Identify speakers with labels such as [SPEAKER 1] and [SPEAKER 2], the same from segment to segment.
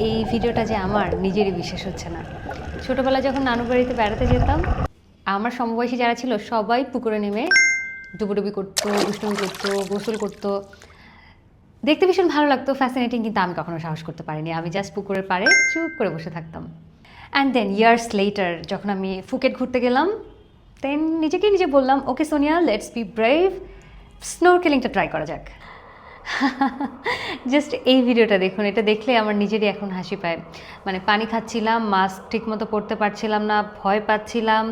[SPEAKER 1] এই ভিডিওটা যে আমার নিজেরই বিশ্বাস হচ্ছে না। ছোটোবেলায় যখন নানু বাড়িতে বেড়াতে যেতাম, আমার সমবয়সী যারা ছিল সবাই পুকুরে নেমে ডুবুডুবি করতো, দুষ্টুমি করতো, গোসল করতো। দেখতে ভীষণ ভালো লাগতো, ফ্যাসিনেটিং, কিন্তু আমি কখনো সাহস করতে পারিনি। আমি জাস্ট পুকুরের পাড়ে চুপ করে বসে থাকতাম। অ্যান্ড দেন ইয়ার্স লেটার যখন আমি ফুকেট ঘুরতে গেলাম, দেন নিজে বললাম, okay Sonia, let's be brave, স্নোরকেলিংটা ট্রাই করা যাক। জাস্ট এই ভিডিওটা দেখুন, এটা দেখলে আমার নিজেরই এখন হাসি পায়। মানে পানি খাচ্ছিলাম, মাস্ক ঠিকমতো পরতে পারছিলাম না, ভয় পাচ্ছিলাম,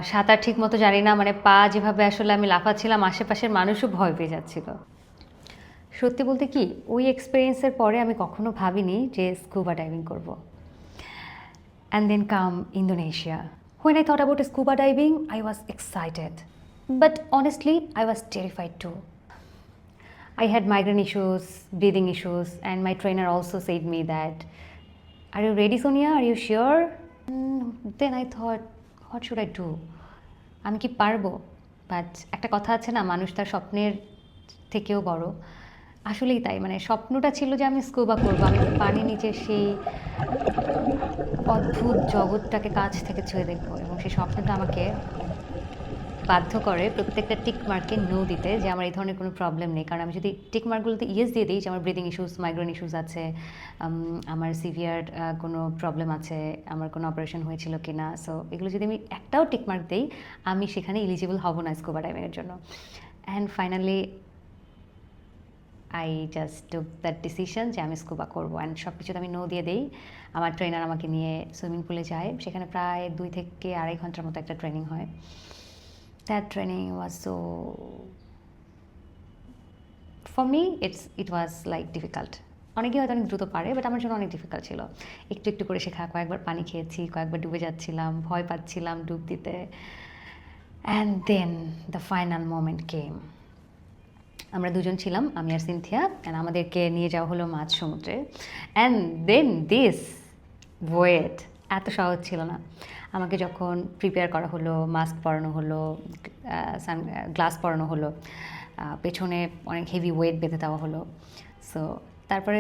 [SPEAKER 1] সাঁতার ঠিকমতো জানি না, মানে পা যেভাবে আসলে আমি লাফাচ্ছিলাম, আশেপাশের মানুষও ভয় পেয়ে যাচ্ছিল। সত্যি বলতে কি, ওই এক্সপিরিয়েন্সের পরে আমি কখনো ভাবিনি যে স্কুবা ডাইভিং করব। And then come Indonesia. When I thought about scuba diving, I was excited. But honestly, I was terrified too. I had migraine issues, breathing issues, and my trainer also said me that, "Are you ready, Sonia? Are you sure?" Then I thought, what should I do? আমি কি পারবো? But একটা কথা আছে না, মানুষ তার স্বপ্নের থেকেও বড়। আসলেই তাই, মানে স্বপ্নটা ছিল যে আমি স্কুবা করবো, আমি পানির নিচে সেই অদ্ভুত জগৎটাকে কাছ থেকে ছুঁয়ে দেখবো। এবং সেই স্বপ্নটা আমাকে বাধ্য করে প্রত্যেকটা টিক মার্কে নো দিতে, যে আমার এই ধরনের কোনো প্রবলেম নেই। কারণ আমি যদি টিক মার্কগুলোতে ইয়েস দিয়ে দিই যে আমার ব্রিদিং ইস্যুস, মাইগ্রেন ইস্যুস আছে, আমার সিভিয়ার কোনো প্রবলেম আছে, আমার কোনো অপারেশন হয়েছিল কি না, সো এগুলো যদি আমি একটাও টিক মার্ক দিই, আমি সেখানে এলিজিবল হব না স্কুবা ডাইভিংয়ের জন্য। And finally I just took that decision যে আমি স্কুবা করবো। অ্যান্ড সব কিছুতে আমি নো দিয়ে দিই। আমার ট্রেনার আমাকে নিয়ে সুইমিং পুলে যায়, সেখানে প্রায় 2 থেকে 2.5 ঘন্টার মতো একটা ট্রেনিং হয়। That training was so, for me it was like difficult. অনেকে হয়তো অনেক দ্রুত পারে, বাট আমার জন্য অনেক ডিফিকাল্ট ছিল। একটু একটু করে শেখা, কয়েকবার পানি খেয়েছি, কয়েকবার ডুবে যাচ্ছিলাম, ভয় পাচ্ছিলাম ডুব দিতে। And then the final moment came. আমরা দুজন ছিলাম, আমি আর সিনথিয়া, অ্যান্ড আমাদেরকে নিয়ে যাওয়া হলো মাঝ সমুদ্রে। অ্যান্ড দেন দিস ওয়েট এত সহজ ছিল না। আমাকে যখন প্রিপেয়ার করা হলো, মাস্ক পরানো হলো, গ্লাস পরানো হলো, পেছনে অনেক হেভি ওয়েট বেঁধে দেওয়া হলো। সো তারপরে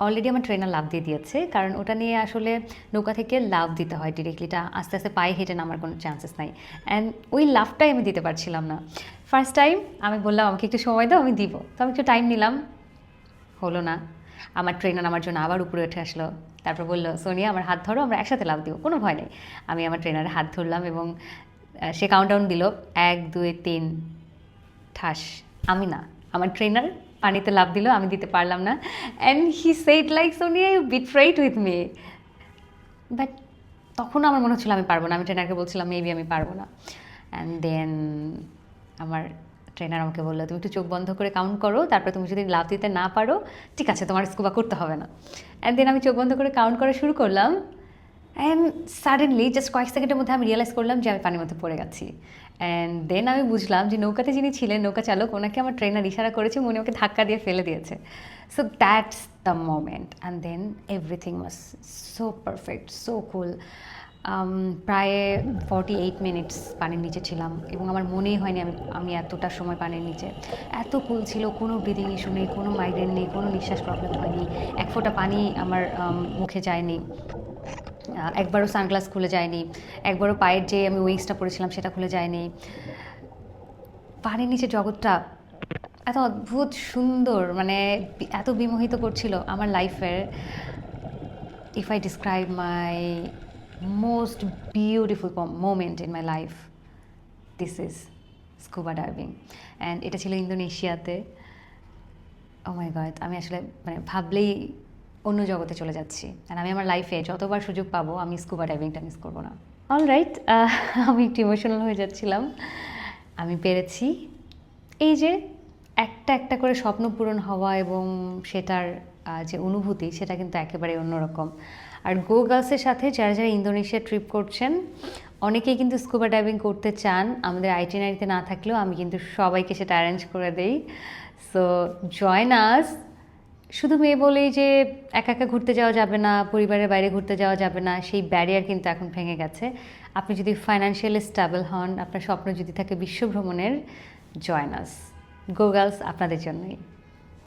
[SPEAKER 1] অলরেডি আমার ট্রেনার লাফ দিয়ে দিয়েছে, কারণ ওটা নিয়ে আসলে নৌকা থেকে লাফ দিতে হয় ডিরেক্টলিটা, আস্তে আস্তে পায়ে হেঁটে নামার কোনো চান্সেস নাই। অ্যান্ড ওই লাফটাই আমি দিতে পারছিলাম না। ফার্স্ট টাইম আমি বললাম আমাকে একটু সময় দাও, আমি দিব। তো আমি একটু টাইম নিলাম, হলো না। আমার ট্রেনার আমার জন্য আবার উপরে উঠে আসলো, তারপর বললো, সোনিয়া আমার হাত ধরো, আমরা একসাথে লাফ দিব, কোনো ভয় নেই। আমি আমার ট্রেনারের হাত ধরলাম এবং সে কাউন্টডাউন দিল, 1 2 3 ঠাস। আমি না, আমার ট্রেনার পানিতে লাফ দিল, আমি দিতে পারলাম না। And he said like, Sonia you betrayed with me. But তখনও আমার মনে হচ্ছিলো আমি পারবো না। আমি ট্রেনারকে বলছিলাম মেবি আমি পারবো না। অ্যান্ড দেন আমার ট্রেনার আমাকে বললো, তুমি একটু চোখ বন্ধ করে কাউন্ট করো, তারপরে তুমি যদি লাফ দিতে না পারো, ঠিক আছে, তোমার স্কুবা করতে হবে না। অ্যান্ড দেন আমি চোখ বন্ধ করে কাউন্ট করা শুরু করলাম। অ্যান্ড সাডেনলি জাস্ট কয়েক সেকেন্ডের মধ্যে আমি রিয়েলাইজ করলাম যে আমি পানির মধ্যে পড়ে গেছি। অ্যান্ড দেন আমি বুঝলাম যে নৌকাতে যিনি ছিলেন, নৌকা চালক, ওনাকে আমার ট্রেনার ইশারা করেছে, উনি আমাকে ধাক্কা দিয়ে ফেলে দিয়েছে। So that's the moment. And then everything was so perfect, so cool. প্রায় 48 মিনিটস পানির নিচে ছিলাম এবং আমার মনেই হয়নি আমি এতটা সময় পানির নিচে। এত কুল ছিল, কোনো ব্রিদিং ইস্যু নেই, কোনো মাইগ্রেন নেই, কোনো নিঃশ্বাস প্রবলেম হয়নি, এক ফোঁটা পানি আমার মুখে যায়নি, একবারও সানগ্লাস খুলে যায়নি, একবারও পায়ের যে আমি উইংসটা পরেছিলাম সেটা খুলে যায়নি। পানির নিচে জগৎটা এত অদ্ভুত সুন্দর, মানে এত বিমোহিত করছিল আমার লাইফের। If I describe my most beautiful moment in my life, this is scuba diving. And এটা ছিল ইন্দোনেশিয়াতে। ও মাই গড, আমি আসলে মানে ভাবলেই অন্য জগতে চলে যাচ্ছি। আর আমি আমার লাইফে যতবার সুযোগ পাবো আমি স্কুবা ডাইভিংটা মিস করবো না। অলরাইট, আমি একটু ইমোশনাল হয়ে যাচ্ছিলাম। আমি পেরেছি। এই যে একটা একটা করে স্বপ্ন পূরণ হওয়া এবং সেটার যে অনুভূতি, সেটা কিন্তু একেবারে অন্যরকম। আর গো গার্লসের সাথে যারা যারা ইন্দোনেশিয়া ট্রিপ করছেন, অনেকেই কিন্তু স্কুবা ডাইভিং করতে চান। আমাদের আইটিনারিতে না থাকলেও আমি কিন্তু সবাইকে সেটা অ্যারেঞ্জ করে দেই। So join us. শুধু মেয়ে বলেই যে একা একা ঘুরতে যাওয়া যাবে না, পরিবারের বাইরে ঘুরতে যাওয়া যাবে না, সেই ব্যারিয়ার কিন্তু এখন ভেঙে গেছে। আপনি যদি ফাইন্যান্সিয়ালি স্টেবল হন, আপনার স্বপ্ন যদি থাকে বিশ্ব ভ্রমণের, জয়েন আস। গো গার্লস আপনাদের জন্যই।